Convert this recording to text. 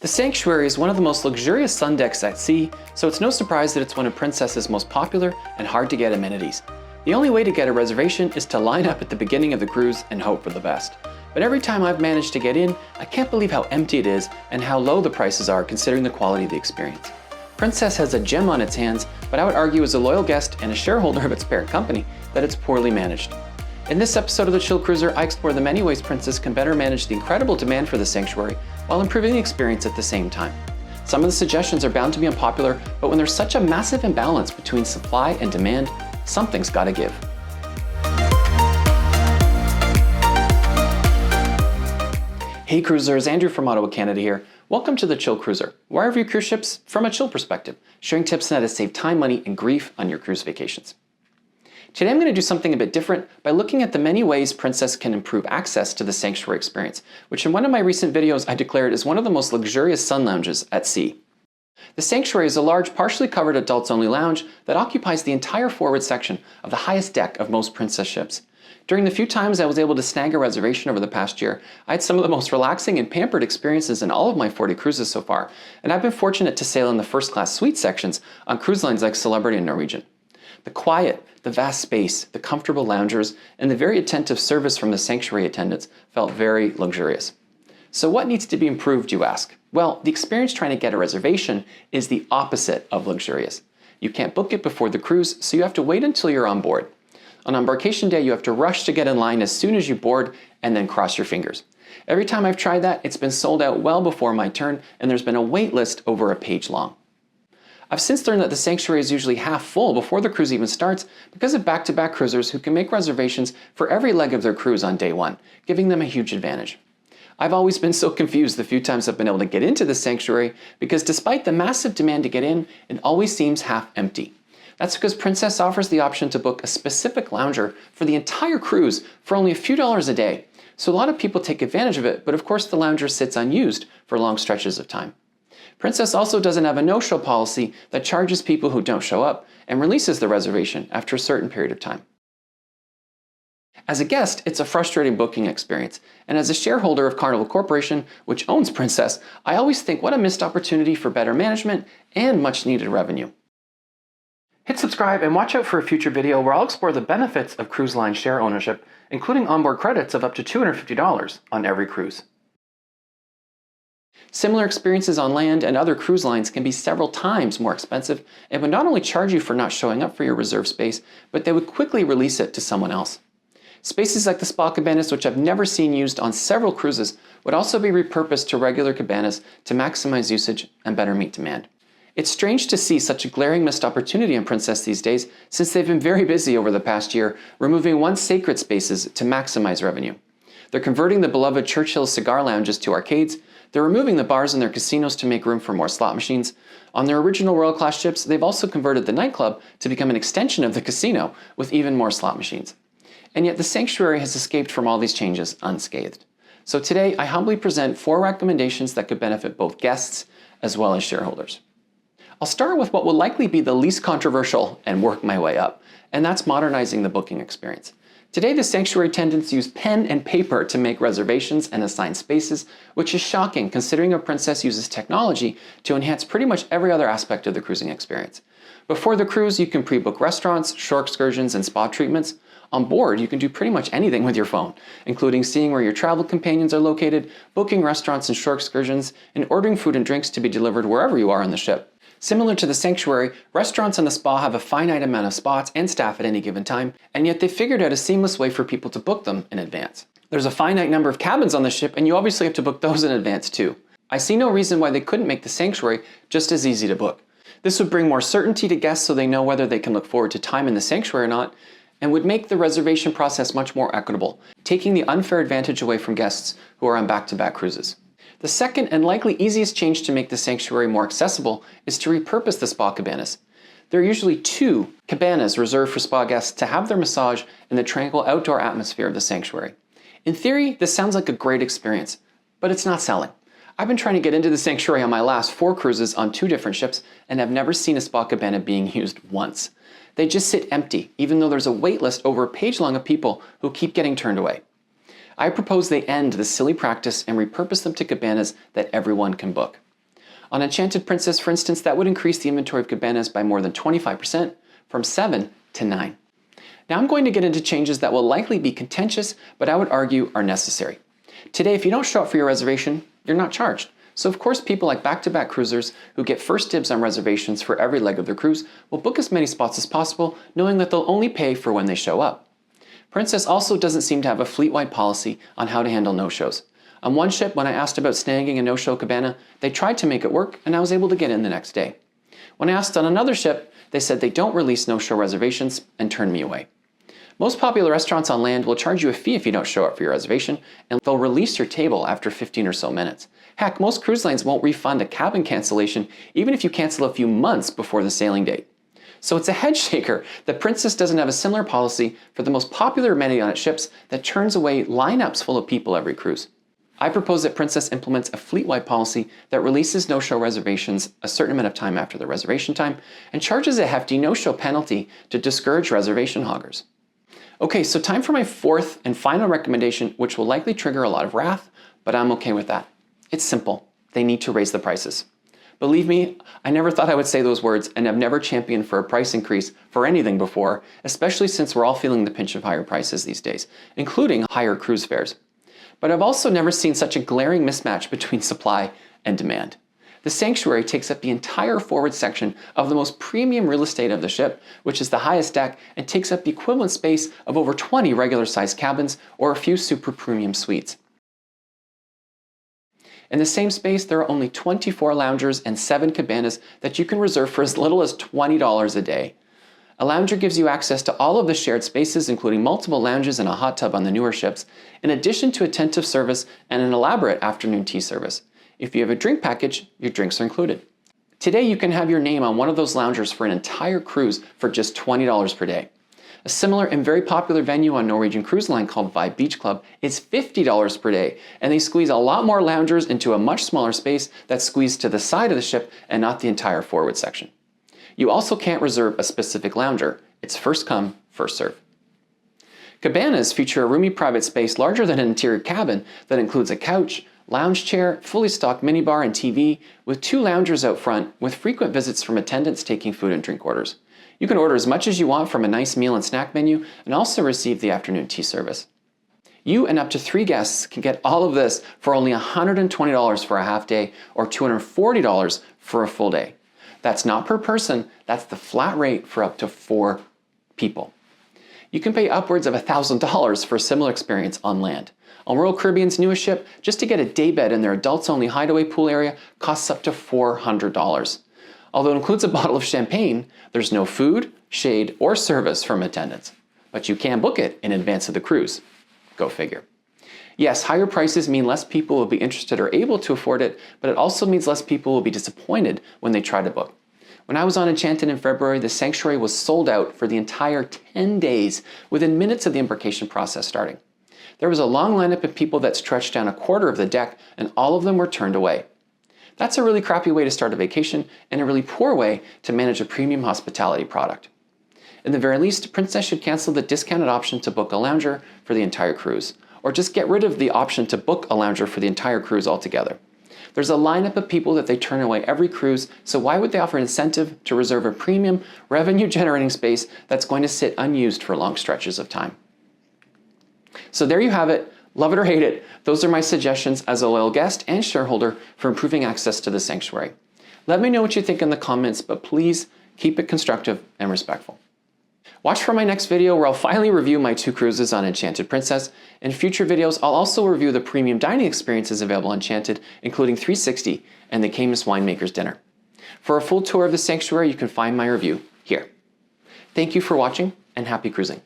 The Sanctuary is one of the most luxurious sun decks at sea, so it's no surprise that it's one of Princess's most popular and hard to get amenities. The only way to get a reservation is to line up at the beginning of the cruise and hope for the best. But every time I've managed to get in, I can't believe how empty it is and how low the prices are considering the quality of the experience. Princess has a gem on its hands, but I would argue as a loyal guest and a shareholder of its parent company that it's poorly managed. In this episode of The Chill Cruiser, I explore the many ways Princess can better manage the incredible demand for the Sanctuary while improving the experience at the same time. Some of the suggestions are bound to be unpopular, but when there's such a massive imbalance between supply and demand, something's gotta give. Hey cruisers, Andrew from Ottawa, Canada here. Welcome to The Chill Cruiser, where I review cruise ships from a chill perspective, sharing tips on how to save time, money, and grief on your cruise vacations. Today I'm going to do something a bit different by looking at the many ways Princess can improve access to the Sanctuary experience, which in one of my recent videos I declared is one of the most luxurious sun lounges at sea. The Sanctuary is a large, partially covered adults-only lounge that occupies the entire forward section of the highest deck of most Princess ships. During the few times I was able to snag a reservation over the past year, I had some of the most relaxing and pampered experiences in all of my 40 cruises so far, and I've been fortunate to sail in the first-class suite sections on cruise lines like Celebrity and Norwegian. The quiet, the vast space, the comfortable loungers, and the very attentive service from the Sanctuary attendants felt very luxurious. So what needs to be improved, you ask? Well, the experience trying to get a reservation is the opposite of luxurious. You can't book it before the cruise, so you have to wait until you're on board. On embarkation day, you have to rush to get in line as soon as you board and then cross your fingers. Every time I've tried that, it's been sold out well before my turn, and there's been a wait list over a page long. I've since learned that the Sanctuary is usually half full before the cruise even starts because of back-to-back cruisers who can make reservations for every leg of their cruise on day one, giving them a huge advantage. I've always been so confused the few times I've been able to get into the Sanctuary because despite the massive demand to get in, it always seems half empty. That's because Princess offers the option to book a specific lounger for the entire cruise for only a few dollars a day, so a lot of people take advantage of it, but of course the lounger sits unused for long stretches of time. Princess also doesn't have a no-show policy that charges people who don't show up and releases the reservation after a certain period of time. As a guest, it's a frustrating booking experience, and as a shareholder of Carnival Corporation, which owns Princess, I always think what a missed opportunity for better management and much-needed revenue. Hit subscribe and watch out for a future video where I'll explore the benefits of cruise line share ownership, including onboard credits of up to $250 on every cruise. Similar experiences on land and other cruise lines can be several times more expensive and would not only charge you for not showing up for your reserved space, but they would quickly release it to someone else. Spaces like the spa cabanas, which I've never seen used on several cruises, would also be repurposed to regular cabanas to maximize usage and better meet demand. It's strange to see such a glaring missed opportunity in Princess these days since they've been very busy over the past year, removing once sacred spaces to maximize revenue. They're converting the beloved Churchill cigar lounges to arcades. They're removing the bars in their casinos to make room for more slot machines. On their original Royal Class ships, they've also converted the nightclub to become an extension of the casino with even more slot machines. And yet the Sanctuary has escaped from all these changes unscathed. So today, I humbly present 4 recommendations that could benefit both guests as well as shareholders. I'll start with what will likely be the least controversial and work my way up, and that's modernizing the booking experience. Today, the Sanctuary attendants use pen and paper to make reservations and assign spaces, which is shocking considering a Princess uses technology to enhance pretty much every other aspect of the cruising experience. Before the cruise, you can pre-book restaurants, shore excursions, and spa treatments. On board, you can do pretty much anything with your phone, including seeing where your travel companions are located, booking restaurants and shore excursions, and ordering food and drinks to be delivered wherever you are on the ship. Similar to the Sanctuary, restaurants and the spa have a finite amount of spots and staff at any given time, and yet they've figured out a seamless way for people to book them in advance. There's a finite number of cabins on the ship, and you obviously have to book those in advance too. I see no reason why they couldn't make the Sanctuary just as easy to book. This would bring more certainty to guests so they know whether they can look forward to time in the Sanctuary or not, and would make the reservation process much more equitable, taking the unfair advantage away from guests who are on back-to-back cruises. The second and likely easiest change to make the Sanctuary more accessible is to repurpose the spa cabanas. There are usually 2 cabanas reserved for spa guests to have their massage in the tranquil outdoor atmosphere of the Sanctuary. In theory, this sounds like a great experience, but it's not selling. I've been trying to get into the Sanctuary on my last 4 cruises on 2 different ships and have never seen a spa cabana being used once. They just sit empty, even though there's a wait list over a page long of people who keep getting turned away. I propose they end this silly practice and repurpose them to cabanas that everyone can book. On Enchanted Princess, for instance, that would increase the inventory of cabanas by more than 25%, from 7 to 9. Now I'm going to get into changes that will likely be contentious, but I would argue are necessary. Today, if you don't show up for your reservation, you're not charged. So of course, people like back-to-back cruisers who get first dibs on reservations for every leg of their cruise will book as many spots as possible, knowing that they'll only pay for when they show up. Princess also doesn't seem to have a fleet-wide policy on how to handle no-shows. On one ship, when I asked about snagging a no-show cabana, they tried to make it work, and I was able to get in the next day. When I asked on another ship, they said they don't release no-show reservations and turned me away. Most popular restaurants on land will charge you a fee if you don't show up for your reservation, and they'll release your table after 15 or so minutes. Heck, most cruise lines won't refund a cabin cancellation even if you cancel a few months before the sailing date. So it's a head shaker that Princess doesn't have a similar policy for the most popular amenity on its ships that turns away lineups full of people every cruise. I propose that Princess implements a fleet-wide policy that releases no-show reservations a certain amount of time after the reservation time and charges a hefty no-show penalty to discourage reservation hoggers. Okay, so time for my fourth and final recommendation, which will likely trigger a lot of wrath, but I'm okay with that. It's simple. They need to raise the prices. Believe me, I never thought I would say those words, and I've never championed for a price increase for anything before, especially since we're all feeling the pinch of higher prices these days, including higher cruise fares. But I've also never seen such a glaring mismatch between supply and demand. The sanctuary takes up the entire forward section of the most premium real estate of the ship, which is the highest deck, and takes up the equivalent space of over 20 regular-sized cabins or a few super premium suites. In the same space, there are only 24 loungers and 7 cabanas that you can reserve for as little as $20 a day. A lounger gives you access to all of the shared spaces, including multiple lounges and a hot tub on the newer ships, in addition to attentive service and an elaborate afternoon tea service. If you have a drink package, your drinks are included. Today, you can have your name on one of those loungers for an entire cruise for just $20 per day. A similar and very popular venue on Norwegian Cruise Line called Vibe Beach Club is $50 per day, and they squeeze a lot more loungers into a much smaller space that's squeezed to the side of the ship and not the entire forward section. You also can't reserve a specific lounger. It's first come, first serve. Cabanas feature a roomy private space larger than an interior cabin that includes a couch, lounge chair, fully stocked minibar and TV, with 2 loungers out front with frequent visits from attendants taking food and drink orders. You can order as much as you want from a nice meal and snack menu and also receive the afternoon tea service. You and up to 3 guests can get all of this for only $120 for a half day or $240 for a full day. That's not per person, that's the flat rate for up to 4 people. You can pay upwards of $1,000 for a similar experience on land. On Royal Caribbean's newest ship, just to get a daybed in their adults-only hideaway pool area costs up to $400. Although it includes a bottle of champagne, there's no food, shade, or service from attendants. But you can book it in advance of the cruise. Go figure. Yes, higher prices mean less people will be interested or able to afford it, but it also means less people will be disappointed when they try to book. When I was on Enchanted in February, the sanctuary was sold out for the entire 10 days within minutes of the embarkation process starting. There was a long lineup of people that stretched down a quarter of the deck, and all of them were turned away. That's a really crappy way to start a vacation and a really poor way to manage a premium hospitality product. In the very least, Princess should cancel the discounted option to book a lounger for the entire cruise, or just get rid of the option to book a lounger for the entire cruise altogether. There's a lineup of people that they turn away every cruise, so why would they offer an incentive to reserve a premium, revenue-generating space that's going to sit unused for long stretches of time? So there you have it. Love it or hate it, those are my suggestions as a loyal guest and shareholder for improving access to the sanctuary. Let me know what you think in the comments, but please keep it constructive and respectful. Watch for my next video where I'll finally review my 2 cruises on Enchanted Princess. In future videos, I'll also review the premium dining experiences available on Enchanted, including 360 and the Camus Winemaker's Dinner. For a full tour of the sanctuary, you can find my review here. Thank you for watching and happy cruising.